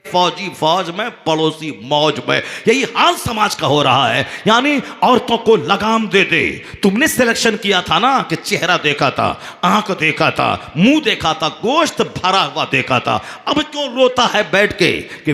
फौजी फौज में, पड़ोसी मौज में। यही हाल समाज का हो रहा है। यानी औरतों को लगाम दे दे। तुमने सिलेक्शन किया था ना कि चेहरा देखा था, आंख देखा था, मुंह देखा था, गोश्त भरा हुआ देखा था। अब क्यों रोता है बैठ के कि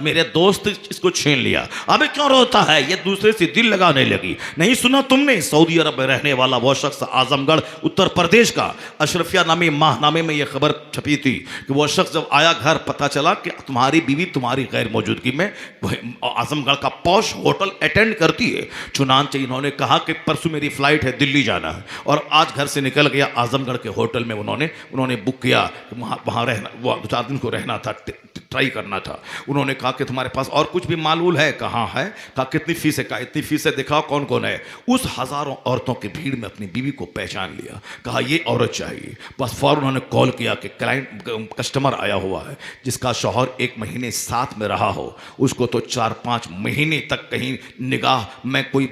मेरे दोस्त इसको छीन लिया? अब क्यों रोता है? ये दूसरे से दिल लगाने लगी। नहीं सुना तुमने? सऊदी अरब में रहने वाला वो शख्स, आजमगढ़ उत्तर प्रदेश का, अशरफिया नामी माहनामे में यह खबर छपी थी कि वो शख्स जब आया घर, पता चला कि तुम्हारी बीवी तुम्हारी गैर मौजूदगी में आजमगढ़ का पॉश होटल अटेंड करती है। चुनांचे इन्होंने कहा कि परसों मेरी फ्लाइट है, दिल्ली जाना है, और आज घर से निकल गया। आजमगढ़ के होटल में उन्होंने बुक किया, वहाँ रहना, वो 2-4 दिन को रहना था, ट्राई करना था। उन्होंने कहा कि तुम्हारे पास और कुछ भी मालूल है? कहाँ है? कहा कितनी फीस है? कहा इतनी फीस है, दिखाओ कौन कौन है। उस हजारों औरतों की भीड़ में अपनी बीवी को पहचान लिया। कहा ये औरत चाहिए। बस फौरन उन्होंने कॉल किया कि कस्टमर आया हुआ है जिसका शौहर 1 महीने साथ में रहा हो, उसको तो 4-5 महीने तक कहीं निगाह में कोई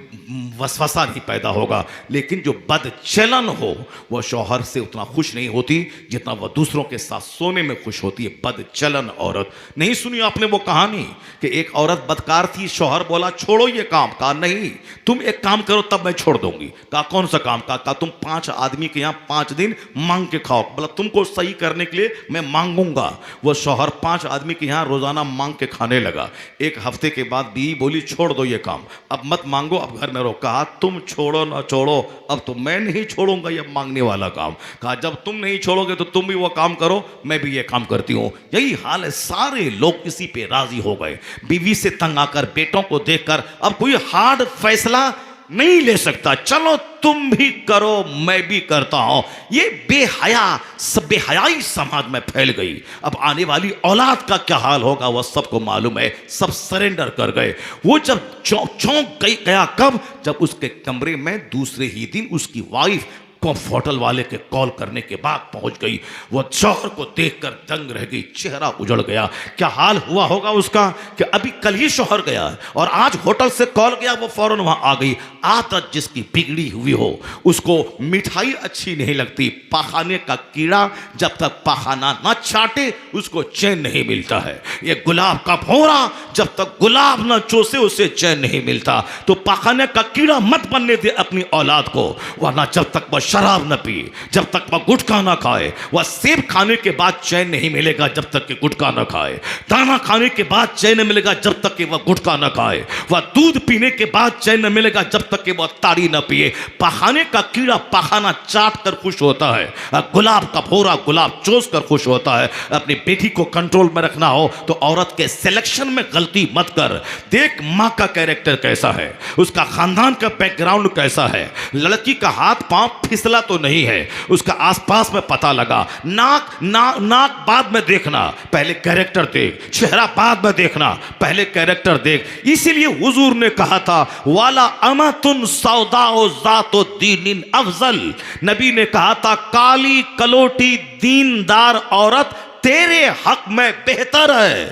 वसवसा नहीं पैदा होगा, लेकिन जो बदचलन हो वह शौहर से उतना खुश नहीं होती जितना वह दूसरों के साथ सोने में खुश होती है। बदचलन औरत। नहीं सुनी आपने वो कहानी कि एक औरत बदकार थी, शौहर बोला छोड़ो ये काम। कहा नहीं, तुम एक काम करो तब मैं छोड़ दूंगी। कहा कौन सा काम? कहा तुम 5 आदमी के यहाँ 5 दिन मांग के खाओ। बोला तुमको सही करने के लिए मैं मांगूंगा। वो शौहर 5 आदमी के यहाँ रोजाना मांग के खाने लगा। 1 हफ्ते के बाद बीवी बोली छोड़ दो ये काम, अब मत मांगो, अब घर में रहो। कहा तुम छोड़ो ना छोड़ो, अब तो मैं नहीं छोड़ूंगा ये मांगने वाला काम। कहा जब तुम नहीं छोड़ोगे तो तुम भी वो काम करो, मैं भी ये काम करती हूँ। यही हाल है। सारे लोग इसी पे राजी हो गए। बीवी से तंग आकर, बेटों को देखकर अब कोई हार्ड फैसला नहीं ले सकता। चलो तुम भी करो, मैं भी करता हूं। ये बेहयाई समाज में फैल गई। अब आने वाली औलाद का क्या हाल होगा वह सबको मालूम है। सब सरेंडर कर गए। वो जब चौंक गया कब? जब उसके कमरे में दूसरे ही दिन उसकी वाइफ होटल वाले के कॉल करने के बाद पहुंच गई। वो शौहर को देखकर दंग रह गई, चेहरा उजड़ गया। क्या हाल हुआ होगा उसका कि अभी कल ही शौहर गया और आज होटल से कॉल गया, वो फौरन वहां आ गई। आदत जिसकी बिगड़ी हुई हो, उसको मिठाई अच्छी नहीं लगती। पाखाने का कीड़ा जब तक पाखाना ना चाटे उसको चैन नहीं मिलता है। ये गुलाब का भौरा जब तक गुलाब ना चूसे उसे चैन नहीं मिलता। तो पाखाने का कीड़ा मत बनने दे अपनी औलाद को, वरना जब तक वह शराब न पिए, जब तक वह गुटखा ना खाए, वह सेब खाने के बाद चैन नहीं मिलेगा जब तक कि गुटखा ना खाए। दाना खाने के बाद चैन नहीं मिलेगा जब तक कि वह गुटखा ना खाए। वह दूध पीने के बाद चैन न मिलेगा जब तक कि वह ताड़ी न पिए। पाखाने का कीड़ा पाखाना चाट कर खुश होता है, गुलाब का भौरा गुलाब चूस कर खुश होता है। अपनी बेटी को कंट्रोल में रखना हो तो औरत के सिलेक्शन में गलती मत कर। देख माँ का कैरेक्टर कैसा है, उसका खानदान का बैकग्राउंड कैसा है। लड़की का हाथ पांव फिसला तो नहीं है, उसका आसपास में पता लगा। नाक बाद में देखना, पहले कैरेक्टर देख। चेहरा बाद में देखना, पहले कैरेक्टर देख। इसीलिए हुजूर ने कहा था वाला अमतुन सौदाओ ज़ातो दीनिन अफजल। नबी ने कहा था काली कलोटी दीनदार औरत तेरे हक में बेहतर है।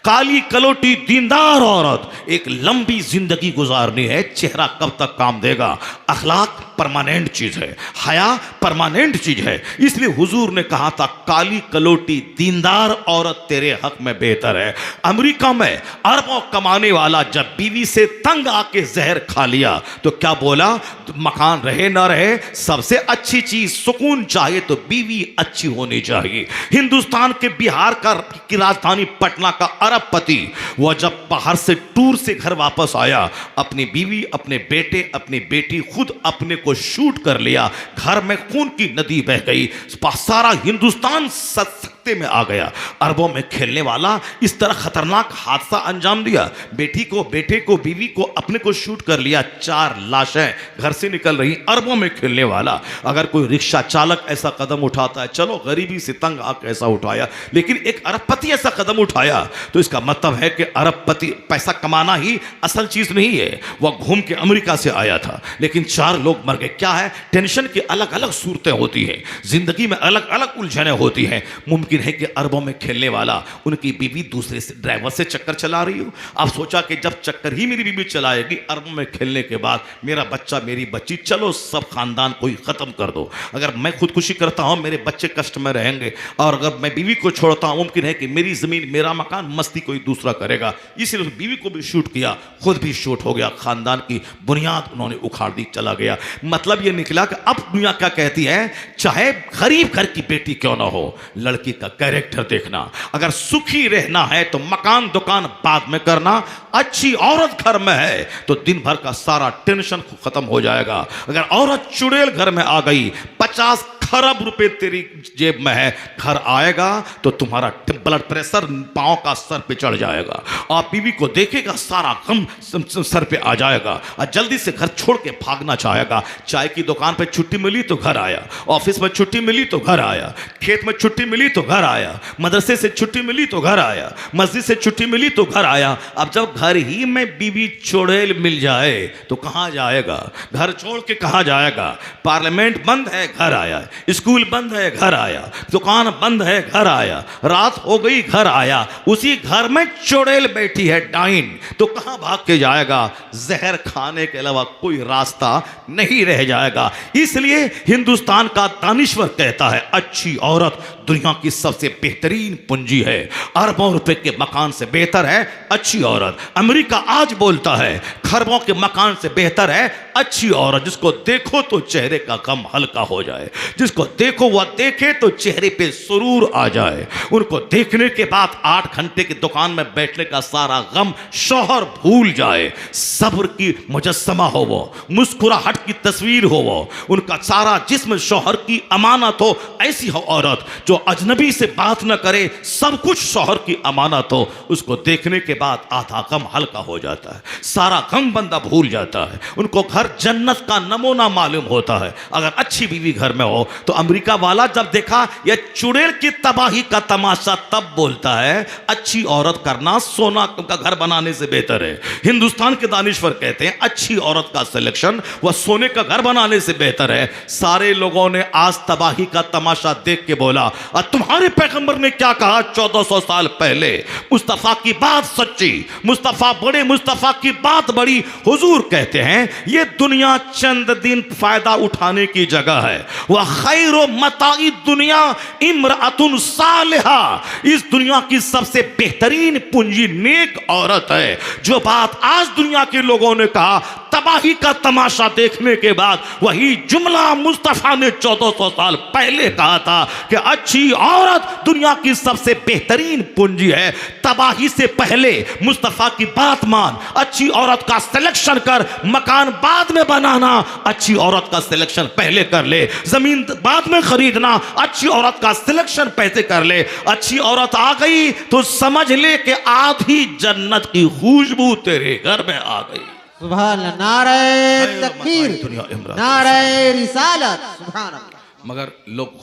काली कलोटी दीनदार औरत एक लंबी जिंदगी गुजारनी है। चेहरा कब तक काम देगा? अखलाक परमानेंट चीज है, हया परमानेंट चीज है। इसलिए हुजूर ने कहा था काली कलोटी दीनदार औरत तेरे हक में बेहतर है। अमेरिका में अरबों कमाने वाला जब बीवी से तंग आके जहर खा लिया तो क्या बोला? मकान रहे ना रहे, सबसे अच्छी चीज सुकून चाहिए तो बीवी अच्छी होनी चाहिए। हिंदुस्तान के बिहार की राजधानी पटना का अरबपति, वह जब बाहर से टूर से घर वापस आया, अपनी बीवी, अपने बेटे, अपनी बेटी, खुद अपने को शूट कर लिया। घर में खून की नदी बह गई। सारा हिंदुस्तान सकते में आ गया। अरबों में खेलने वाला इस तरह खतरनाक हादसा अंजाम दिया। बेटी को, बेटे को, बीवी को, अपने को शूट कर लिया। 4 लाशें घर से निकल रही। अरबों में खेलने वाला। अगर कोई रिक्शा चालक ऐसा कदम उठाता है, चलो गरीबी से तंग आकर ऐसा उठाया, लेकिन एक अरबपति ऐसा कदम उठाया तो इसका मतलब है कि अरबपति पैसा कमाना ही असल चीज नहीं है। वह घूम के अमेरिका से आया था, लेकिन 4 लोग मर गए। क्या है? टेंशन की अलग अलग सूरतें होती हैं, जिंदगी में अलग अलग उलझनें होती हैं। मुमकिन मुमकिन है कि अरबों में खेलने वाला उनकी बीवी दूसरे से ड्राइवर से चक्कर चला रही हो। आप सोचा कि जब चक्कर ही मेरी बीवी चलाएगी अरबों में खेलने के बाद, मेरा बच्चा मेरी बच्ची, चलो सब खानदान को ही खत्म कर दो। अगर मैं खुदकुशी करता हूं मेरे बच्चे कष्ट में रहेंगे, और अगर मैं बीवी को छोड़ता हूं मुमकिन है कि मेरी जमीन मेरा मकान मस्ती कोई दूसरा करेगा। इसलिए उस बीवी को भी शूट किया, खुद भी शूट हो गया, खानदान की बुनियाद उन्होंने उखाड़ दी, चला गया। मतलब ये निकला कि अब दुनिया क्या कहती है, चाहे गरीब घर की बेटी क्यों ना हो, लड़की का कैरेक्टर देखना। अगर सुखी रहना है तो मकान दुकान बाद में करना, अच्छी औरत घर में है तो दिन भर का सारा टेंशन खत्म हो जाएगा। अगर औरत चुड़ैल घर में आ गई, 50 खरब रुपए तेरी जेब में है, घर आएगा तो तुम्हारा ब्लड प्रेशर पांव का सर पे चढ़ जाएगा, और बीवी को देखेगा सारा गम सर पे आ जाएगा, और जल्दी से घर छोड़ के भागना चाहेगा। चाय की दुकान पे छुट्टी मिली तो घर आया, ऑफिस में छुट्टी मिली तो घर आया, खेत में छुट्टी मिली तो घर आया, मदरसे से छुट्टी मिली तो घर आया, मस्जिद से छुट्टी मिली तो घर आया। अब जब घर ही में बीवी चुड़ैल मिल जाए तो कहां जाएगा, घर छोड़ के कहां जाएगा। पार्लियामेंट बंद है, घर आया, स्कूल बंद है, घर आया, दुकान बंद है, घर आया, रात हो गई, घर आया, उसी घर में चुड़ैल बैठी है डाइन, तो कहां भाग के जाएगा। जहर खाने के अलावा कोई रास्ता नहीं रह जाएगा। इसलिए हिंदुस्तान का दानिश्वर कहता है, अच्छी औरत दुनिया की सबसे बेहतरीन पूंजी है, अरबों रुपए के मकान से बेहतर है अच्छी औरत। अमेरिका आज बोलता है खरबों के मकान से बेहतर है अच्छी औरत, जिसको देखो तो चेहरे का गम हल्का हो जाए, जिसको देखो वह देखे तो चेहरे पे सुरूर आ जाए, उनको देखने के बाद 8 घंटे की दुकान में बैठने का सारा गम शौहर भूल जाए, सब्र की मुजस्समा हो वो, मुस्कुराहट की तस्वीर हो वो, उनका सारा जिस्म शौहर की अमानत हो। ऐसी हो औरत जो अजनबी से बात न करे, सब कुछ शौहर की अमानत हो, उसको देखने के बाद आधा गम हल्का हो जाता है, सारा गम बंदा भूल जाता है, उनको घर जन्नत का नमूना मालूम होता है। अगर अच्छी बीवी घर में हो तो अमेरिका वाला जब देखा यह चुड़ैल की तबाही का तमाशा, तब बोलता है अच्छी औरत करना सोना का घर बनाने से बेहतर है। हिंदुस्तान के दानिश्वर कहते हैं अच्छी औरत का सिलेक्शन वह सोने का घर बनाने से बेहतर है। सारे लोगों ने आज तबाही का तमाशा देख के बोला, और तुम्हारे पैगंबर ने क्या कहा 1400 साल पहले, मुस्तफा की बात सच्ची, मुस्तफा बड़े, मुस्तफा की बात बड़ी। हुजूर कहते हैं ये दुनिया चंद दिन फायदा उठाने की जगह है, वह खैरो मताई दुनिया इमरातुन सालिहा, इस दुनिया की सबसे बेहतरीन पूंजी नेक औरत है। जो बात आज दुनिया के लोगों ने कहा तबाही का तमाशा देखने के बाद, वही जुमला मुस्तफा ने 1400 साल पहले कहा था कि अच्छी औरत दुनिया की सबसे बेहतरीन पूंजी है। तबाही से पहले मुस्तफा की बात मान, अच्छी औरत का सिलेक्शन कर, मकान बाद में बनाना, अच्छी औरत का सिलेक्शन पहले कर ले, जमीन बाद में खरीदना, अच्छी औरत का सिलेक्शन पहले कर ले। अच्छी औरत आ गई तो समझ ले कि आधी जन्नत की खुशबू तेरे घर में आ गई। सुभान अल्लाह, नारे तकबीर, नारे रिसालत, सुभान अल्लाह। मगर लोग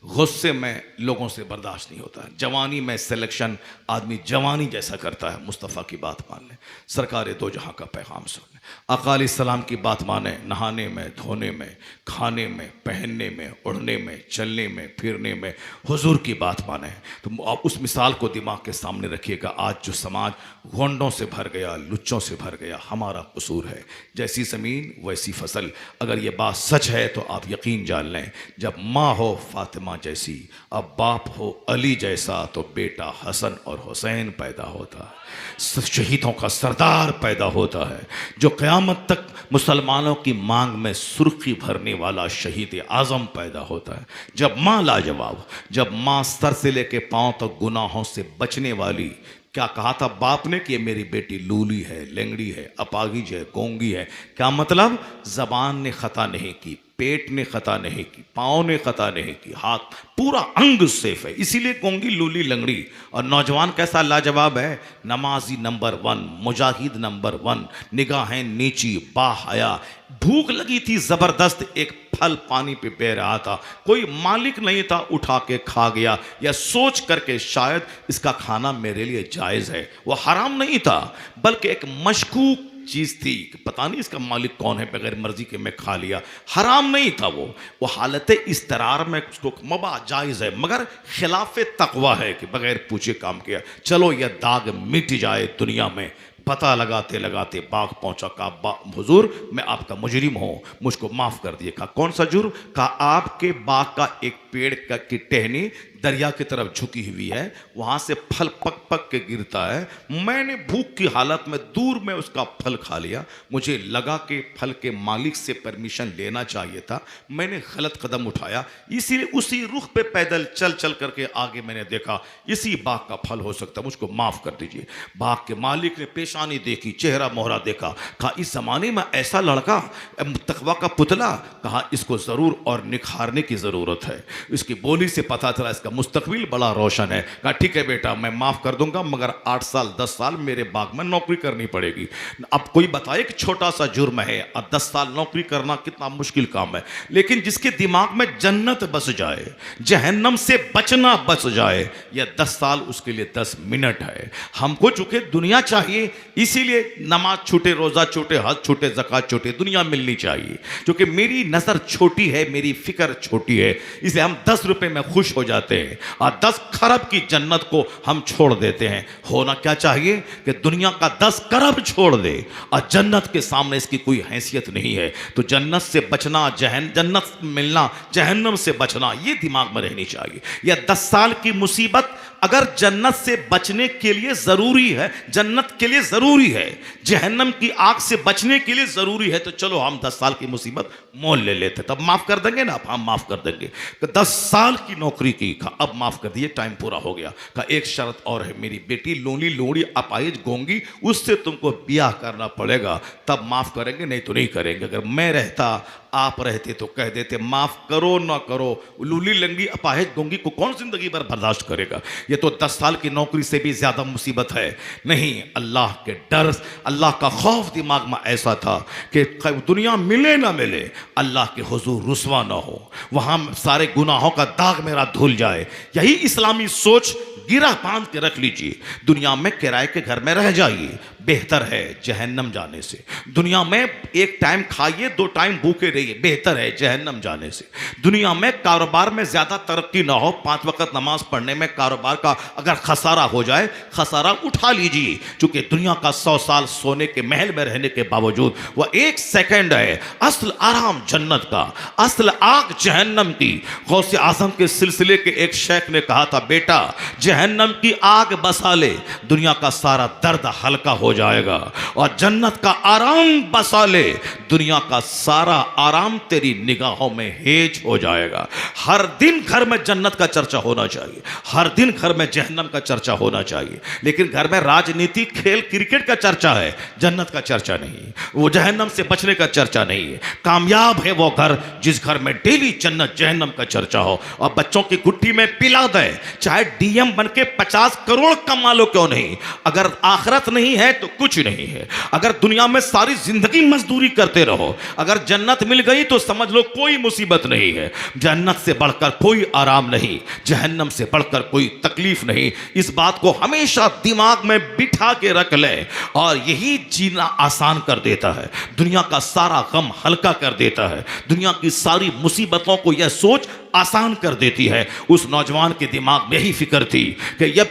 गुस्से में लोगों से बर्दाश्त नहीं होता है। जवानी में सिलेक्शन आदमी जवानी जैसा करता है। मुस्तफ़ा की बात मान ले, सरकार दो जहां का पैगाम सुन ले, आका अलैहिस्सलाम की बात माने, नहाने में, धोने में, खाने में, पहनने में, उड़ने में, चलने में, फिरने में हुजूर की बात माने। तो आप उस मिसाल को दिमाग के सामने रखिएगा। आज जो समाज गोंडों से भर गया, लुच्चों से भर गया, हमारा कसूर है। जैसी ज़मीन वैसी फसल। अगर ये बात सच है तो आप यकीन जान लें, जब माँ हो फातिमा जैसी, अब बाप हो अली जैसा, तो बेटा हसन और हुसैन पैदा होता है, शहीदों का सरदार पैदा होता है, जो क़यामत तक मुसलमानों की मांग में सुर्खी भरने वाला शहीद आज़म पैदा होता है। जब माँ लाजवाब, जब माँ सर से लेके पाँव तक गुनाहों से बचने वाली। क्या कहा था बाप ने कि मेरी बेटी लूली है, लेंगड़ी है, अपाहिज है, गोंगी है। क्या मतलब? ज़बान ने ख़ता नहीं की, पेट ने खता नहीं की, पाँव ने खता नहीं की, हाथ पूरा अंग सेफ है, इसीलिए गोंगी लूली लंगड़ी। और नौजवान कैसा लाजवाब है, नमाजी नंबर 1, मुजाहिद नंबर 1, निगाहें नीची, बाहया। भूख लगी थी ज़बरदस्त, एक फल पानी पे बह रहा था, कोई मालिक नहीं था, उठा के खा गया, या सोच करके शायद इसका खाना मेरे लिए जायज़ है। वह हराम नहीं था, बल्कि एक मशकूक चीज़ थी कि पता नहीं इसका मालिक कौन है, बगैर मर्जी के मैं खा लिया। हराम नहीं था वो हालत इस्तरार में उसको मबा जायज़ है, मगर खिलाफ तकवा है कि बगैर पूछे काम किया। चलो यह दाग मिट जाए दुनिया में। पता लगाते लगाते बाग पहुंचा। कहा हुजूर मैं आपका मुजरिम हूं, मुझको माफ़ कर दिए। कहा कौन सा जुर्म? कहा आपके बाग का एक पेड़ की टहनी दरिया की तरफ झुकी हुई है, वहां से फल पक पक के गिरता है। मैंने भूख की हालत में दूर में उसका फल खा लिया। मुझे लगा कि फल के मालिक से परमिशन लेना चाहिए था, मैंने गलत कदम उठाया। इसीलिए उसी रुख पे पैदल चल चल करके आगे मैंने देखा इसी बाग का फल हो सकता, मुझको माफ़ कर दीजिए। बाग के मालिक ने पेशानी देखी, चेहरा मोहरा देखा। कहा इस ज़माने में ऐसा लड़का, तकवा का पुतला। कहा इसको ज़रूर और निखारने की ज़रूरत है। इसकी बोली से पता चला इसका मुस्तकबिल बड़ा रोशन है। कहा ठीक है बेटा मैं माफ़ कर दूंगा, मगर 8 साल 10 साल मेरे बाग में नौकरी करनी पड़ेगी। अब कोई बताए कि छोटा सा जुर्म है, अब 10 साल नौकरी करना कितना मुश्किल काम है, लेकिन जिसके दिमाग में जन्नत बस जाए, जहन्नम से बचना बस जाए, यह 10 साल उसके लिए 10 मिनट है। हमको चूंकि दुनिया चाहिए, इसीलिए नमाज छूटे, रोज़ा छूटे, हज छूटे, ज़कात छूटे, दुनिया मिलनी चाहिए। क्योंकि मेरी नज़र छोटी है, मेरी फिक्र छोटी है, इसलिए हम 10 रुपए में खुश हो जाते हैं और 10 खरब की जन्नत को हम छोड़ देते हैं। होना क्या चाहिए कि दुनिया का 10 करोड़ छोड़ दे और जन्नत के सामने इसकी कोई हैसियत नहीं है। तो जन्नत से बचना, जन्नत मिलना, जहन्नम से बचना, ये दिमाग में रहनी चाहिए। यह 10 साल की मुसीबत अगर जन्नत से बचने के लिए ज़रूरी है, जन्नत के लिए ज़रूरी है, जहन्नम की आग से बचने के लिए ज़रूरी है, तो चलो हम 10 साल की मुसीबत मोल ले लेते, तब माफ़ कर देंगे ना, हम माफ़ कर देंगे। तो 10 साल की नौकरी की, अब माफ़ कर दिए, टाइम पूरा हो गया। का एक शर्त और है, मेरी बेटी लोली लोड़ी अपाहिज गोंगी, उससे तुमको ब्याह करना पड़ेगा, तब माफ़ करेंगे, नहीं तो नहीं करेंगे। अगर मैं रहता, आप रहते तो कह देते माफ़ करो ना करो, लूली लंगी अपाहिज गोंगी को कौन जिंदगी भर बर्दाश्त करेगा। ये तो 10 साल की नौकरी से भी ज़्यादा मुसीबत है। नहीं, अल्लाह के डर, अल्लाह का खौफ दिमाग में ऐसा था कि दुनिया मिले ना मिले, अल्लाह के हुजूर रुसवा ना हो, वहाँ सारे गुनाहों का दाग मेरा धुल जाए। यही इस्लामी सोच गिरा बांध के रख लीजिए। दुनिया में किराए के घर में रह जाइए, बेहतर है जहन्नम जाने से। दुनिया में एक टाइम खाइए, 2 टाइम भूखे रहिए, बेहतर है जहन्नम जाने से। दुनिया में कारोबार में ज़्यादा तरक्की ना हो, 5 वक्त नमाज पढ़ने में कारोबार का अगर खसारा हो जाए, खसारा उठा लीजिए। चूंकि दुनिया का 100 साल सोने के महल में रहने के बावजूद वह 1 सेकंड है। असल आराम जन्नत का, असल आग जहन्नम की। गौसे आजम के सिलसिले के एक शेख ने कहा था, बेटा जहन्नम की आग बसा ले, दुनिया का सारा दर्द हल्का हो जाएगा, और जन्नत का आराम बसा ले, दुनिया का सारा आराम तेरी निगाहों में हेज हो जाएगा। हर दिन घर में जन्नत का चर्चा होना चाहिए, हर दिन घर में जहन्नम का चर्चा होना चाहिए। लेकिन घर में राजनीति, खेल, क्रिकेट का चर्चा है, जन्नत का चर्चा नहीं, वो जहन्नम से बचने का चर्चा नहीं है। कामयाब है वो घर जिस घर में डेली जन्नत जहन्नम का चर्चा हो, और बच्चों की गुट्ठी में पिला दे, चाहे डीएम बन के 50 करोड़ कमा लो क्यों नहीं, अगर आखिरत नहीं है तो कुछ नहीं है। अगर दुनिया में सारी जिंदगी मजदूरी करते रहो, अगर जन्नत मिल गई तो समझ लो कोई मुसीबत नहीं है। जन्नत से बढ़कर कोई आराम नहीं, जहन्नम से बढ़कर कोई तकलीफ नहीं। इस बात को हमेशा दिमाग में बिठा के रख ले, और यही जीना आसान कर देता है, दुनिया का सारा गम हल्का कर देता है, दुनिया की सारी मुसीबतों को यह सोच आसान कर देती है। उस नौजवान के दिमाग में यही फिक्र थी कि ये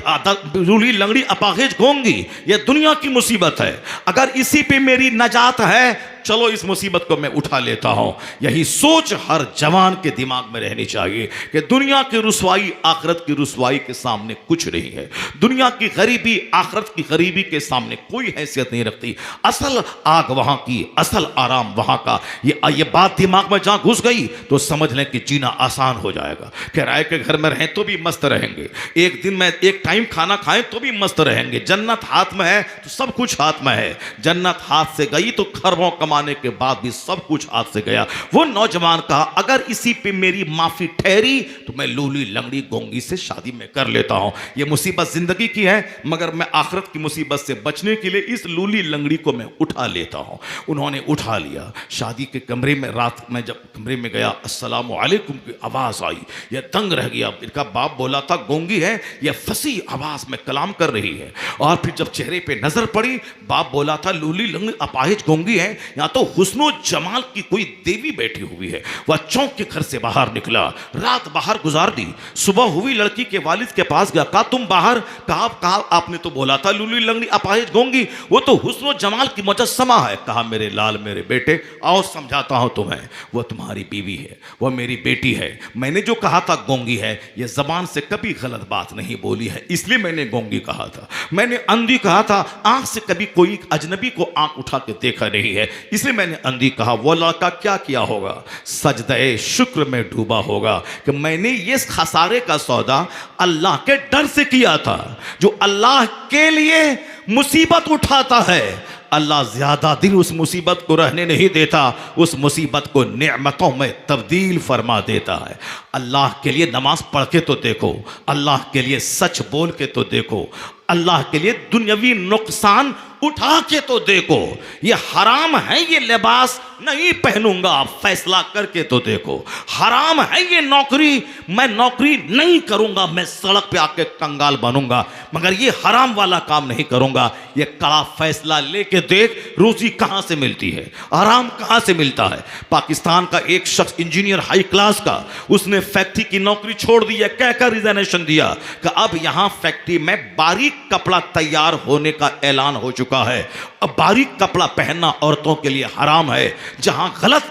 लूली लंगड़ी अपाहिज होंगी, यह दुनिया की मुसीबत है, अगर इसी पे मेरी नजात है, चलो इस मुसीबत को मैं उठा लेता हूं। यही सोच हर जवान के दिमाग में रहनी चाहिए कि दुनिया की रुसवाई आखिरत की रुसवाई के सामने कुछ नहीं है, दुनिया की गरीबी आखिरत की गरीबी के सामने कोई हैसियत नहीं रखती। असल आग वहां की, असल आराम वहां का। ये बात दिमाग में जहां घुस गई तो समझ लें कि जीना आसान हो जाएगा। किराए के घर में रहें तो भी मस्त रहेंगे, एक दिन में एक टाइम खाना खाएं तो भी मस्त रहेंगे। जन्नत हाथ में है तो सब कुछ हाथ में है, जन्नत हाथ से गई तो खरबों कमा पाने के बाद भी सब कुछ हाथ से गया। वो नौजवान कहा अगर इसी पे मेरी माफी ठहरी तो मैं लूली लंगड़ी गोंगी से शादी में कर लेता हूं। ये मुसीबत जिंदगी की है, मगर मैं आखिरत की मुसीबत से बचने के लिए इस लूली लंगड़ी को मैं उठा लेता हूं। उन्होंने उठा लिया। शादी के कमरे में रात में जब कमरे में गया, अस्सलामु अलैकुम की आवाज आई। यह दंग रह गया। इनका बाप बोला था गोंगी है, यह फसी आवाज में कलाम कर रही है। और फिर जब चेहरे पे नजर पड़ी, बाप बोला था लूली लंगड़ी अपाहिज गोंगी है, या तो हुस्नो जमाल की कोई देवी बैठी हुई है। वह चौंक के घर से बाहर निकला, रात बाहर गुजार दी। सुबह हुई, लड़की के वालिद के पास गया, कहा तुम बाहर? कहा आपने तो बोला था लूली लंगड़ी अपाहिज गोंगी, वो तो हुस्नो जमाल की मुजस्समा है। कहा मेरे लाल मेरे बेटे आओ समझाता हूं तुम्हें, वो तुम्हारी बीवी है, वो मेरी बेटी है। मैंने जो कहा था गोंगी है, ये जबान से कभी गलत बात नहीं बोली है, इसलिए मैंने गोंगी कहा था। मैंने अंधी कहा था, आंख से कभी कोई अजनबी को आंख उठा के देखा नहीं है, इसलिए मैंने अंधी कहा। वो लड़का क्या किया होगा? सजदे शुक्र में डूबा होगा कि मैंने ये खसारे का सौदा अल्लाह के डर से किया था। जो अल्लाह के लिए मुसीबत उठाता है, अल्लाह ज्यादा दिन उस मुसीबत को रहने नहीं देता, उस मुसीबत को नेमतों में तब्दील फरमा देता है। अल्लाह के लिए नमाज पढ़ के तो देखो, अल्लाह के लिए सच बोल के तो देखो, अल्लाह के लिए दुनियावी नुकसान उठा के तो देखो। ये हराम है ये लिबास, नहीं पहनूंगा, फैसला करके तो देखो। हराम है ये नौकरी, मैं नौकरी नहीं करूंगा, मैं सड़क पे आके कंगाल बनूंगा, मगर ये हराम वाला काम नहीं करूंगा। ये कड़ा फैसला लेके देख, रोजी कहां से मिलती है, आराम कहां से मिलता है। पाकिस्तान का एक शख्स इंजीनियर हाई क्लास का, उसने फैक्ट्री की नौकरी छोड़ दी है, कहकर रिजाइनेशन दिया कि अब यहां फैक्ट्री में बारीक कपड़ा तैयार होने का ऐलान हो चुका है। अब बारीक कपड़ा पहनना औरतों के लिए हराम है। जहां गलत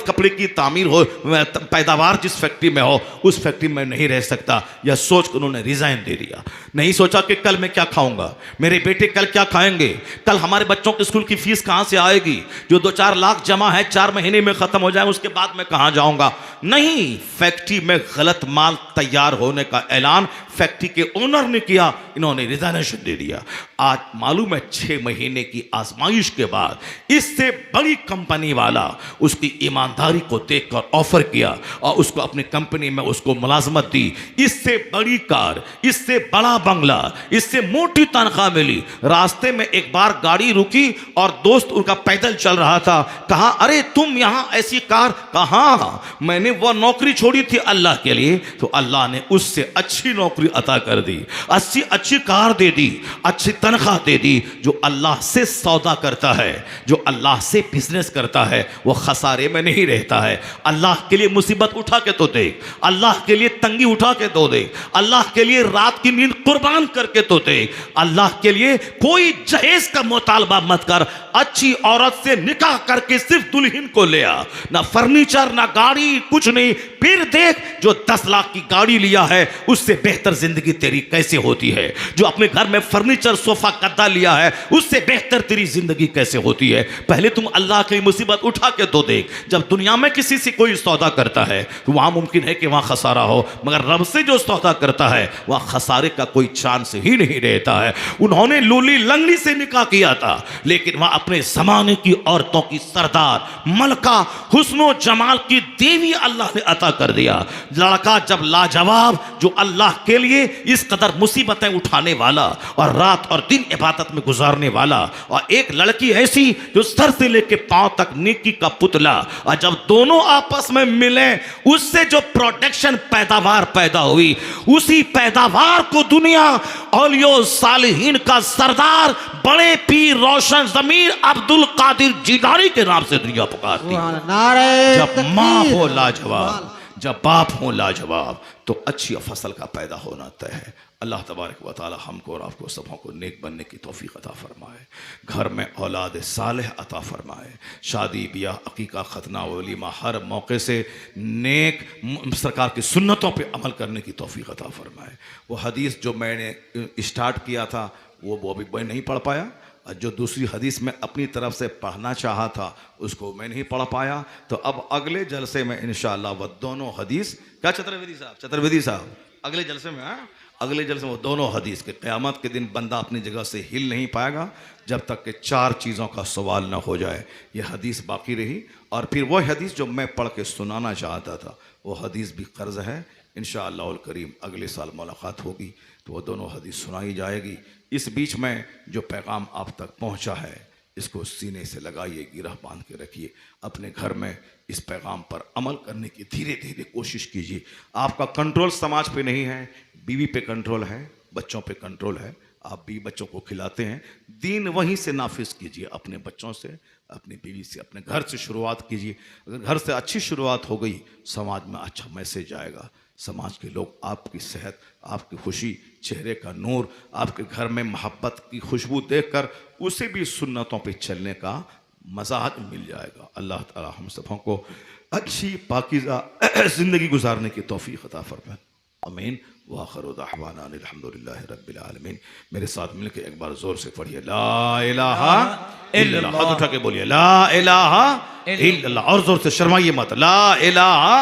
कपड़े की तामीर हो, पैदावार जिस फैक्ट्री में हो, उस फैक्ट्री में नहीं रह सकता। यह सोच कर उन्होंने रिजाइन दे दिया। नहीं सोचा कि कल मैं क्या खाऊंगा, मेरे बेटे कल क्या खाएंगे, कल हमारे बच्चों की स्कूल की फीस कहां से आएगी, जो 2-4 लाख जमा है 4 महीने में खत्म हो जाए, उसके बाद मैं कहां जाऊंगा। नहीं, फैक्ट्री में गलत माल तैयार होने का ऐलान फैक्ट्री के ओनर ने किया, इन्होंने रिजाइनेशन दे दिया। आज मालूम है 6 महीने की आजमाइश के बाद इससे बड़ी कंपनी वाला उसकी ईमानदारी को देखकर ऑफर किया और उसको अपनी कंपनी में उसको मुलाजमत दी। इससे बड़ी कार, इससे बड़ा बंगला, इससे मोटी तनख्वाह मिली। रास्ते में एक बार गाड़ी रुकी और दोस्त उनका पैदल चल रहा था, कहा अरे तुम यहां ऐसी कार? कहा मैंने वो नौकरी छोड़ी थी अल्लाह के लिए, तो अल्लाह ने उससे अच्छी नौकरी अता कर दी, अच्छी कार दे दी, अच्छी तनख्वाह दे दी। जो अल्लाह से सौदा करता है, जो अल्लाह से बिजनेस करता है, वो खसारे में नहीं रहता है। अल्लाह के लिए मुसीबत उठा के तो देख, अल्लाह के लिए तंगी उठा के तो देख, अल्लाह के लिए रात की नींद कुर्बान करके तो देख। अल्लाह के लिए कोई जहेज का मुतालबा मत कर, अच्छी औरत से निकाह करके सिर्फ दुल्हन को ले आ, ना फर्नीचर ना गाड़ी, कुछ नहीं। फिर देख जो 10 लाख की गाड़ी लिया है, उससे बेहतर जिंदगी तेरी कैसे होती है। जो अपने घर में फर्नीचर सोफा गद्दा लिया है, उससे बेहतर तेरी जिंदगी कैसे होती है। पहले तुम अल्लाह की मुसीबत उठा के तो देख। जब दुनिया में किसी से कोई सौदा करता है तो वहां मुमकिन है कि वहां खसारा हो, मगर रब से जो सौदा करता है वहां खसारे का कोई चांस ही नहीं रहता है। उन्होंने लूली लंगड़ी से निकाह किया था, लेकिन वहां अपने जमाने की औरतों की सरदार मलका हुस्नो जमाल की देवी अल्लाह ने अता कर दिया। लड़का जब लाजवाब, जो अल्लाह के लिए इस कदर मुसीबतें उठाने वाला और रात और दिन इबादत में गुजारने वाला, और एक लड़की ऐसी जो सर से लेके पांव तक नेकी का पुतला, और जब दोनों आपस में मिले उससे जो प्रोडक्शन पैदावार पैदा हुई, उसी पैदावार को दुनिया औलियो सालिहीन का सरदार बड़े पीर रोशन जमीर अब्दुल कादिर जिलानी के नाम से दुनिया पुकारती है। जब माँ हो लाजवाब, जब बाप हो लाजवाब, तो अच्छी फसल का पैदा होना तय है। अल्लाह तबारक व तआला हमको और आपको सबों को नेक बनने की तौफीक अता फरमाए, घर में औलाद सालेह अता फरमाए, शादी ब्याह अकीका खतना वलीमा हर मौके से नेक सरकार की सुन्नतों पे अमल करने की तौफीक अता फरमाए। वो हदीस जो मैंने स्टार्ट किया था वो अभी मैं नहीं पढ़ पाया, और जो दूसरी हदीस में अपनी तरफ से पढ़ना चाहा था उसको मैं नहीं पढ़ पाया, तो अब अगले जलसे में इंशाअल्लाह वह दोनों हदीस, क्या चतुर्वेदी साहब अगले जलसे में अगले जलसे में वो दोनों हदीस के क़यामत के दिन बंदा अपनी जगह से हिल नहीं पाएगा जब तक कि 4 चीज़ों का सवाल ना हो जाए। ये हदीस बाकी रही। और फिर वो हदीस जो मैं पढ़ के सुनाना चाहता था, वो हदीस भी कर्ज है। इंशाअल्लाहुल करीम अगले साल मुलाकात होगी तो वो दोनों हदीस सुनाई जाएगी। इस बीच में जो पैगाम आप तक पहुंचा है, इसको सीने से लगाइए, गिरह बांध के रखिए। अपने घर में इस पैगाम पर अमल करने की धीरे धीरे कोशिश कीजिए। आपका कंट्रोल समाज पे नहीं है, बीवी पे कंट्रोल है, बच्चों पे कंट्रोल है। आप भी बच्चों को खिलाते हैं, दीन वहीं से नाफिज कीजिए, अपने बच्चों से, अपनी बीवी से, अपने घर से शुरुआत कीजिए। अगर घर से अच्छी शुरुआत हो गई, समाज में अच्छा मैसेज आएगा। समाज के लोग आपकी सेहत, आपकी खुशी, चेहरे का नूर, आपके घर में मोहब्बत की खुशबू देखकर उसे भी सुन्नतों पे चलने का मज़ाक मिल जाएगा। अल्लाह ताला हम सबों को अच्छी पाकीज़ा ज़िंदगी गुजारने की तौफीक अता फरमाए। आमीन। व आखिरु दअवाना अल्हम्दुलिल्लाहि रब्बिल आलमीन। मेरे साथ मिलकर एक बार जोर से पढ़िए, ला इलाहा इल्लल्लाह। हाथ उठा के बोलिए, ला इलाहा इल्लल्लाह। और जोर से, शर्माइए मत, ला इलाहा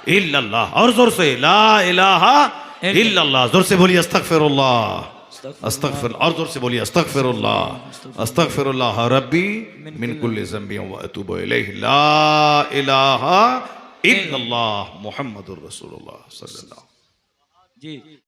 इल्लल्लाह। और जोर से, ला इलाहा इल्लल्लाह। जोर से बोलिए, अस्तगफिरुल्लाह अस्तगफिर। और जोर से बोलिए, अस्तगफिरुल्लाह अस्तगफिरुल्लाह रब्बी मिन कुल्लि ज़ंबि व अतूबु इलैहि। ला इलाहा इल्लल्लाह मुहम्मदुर रसूलुल्लाह सल्लल्लाहु जी।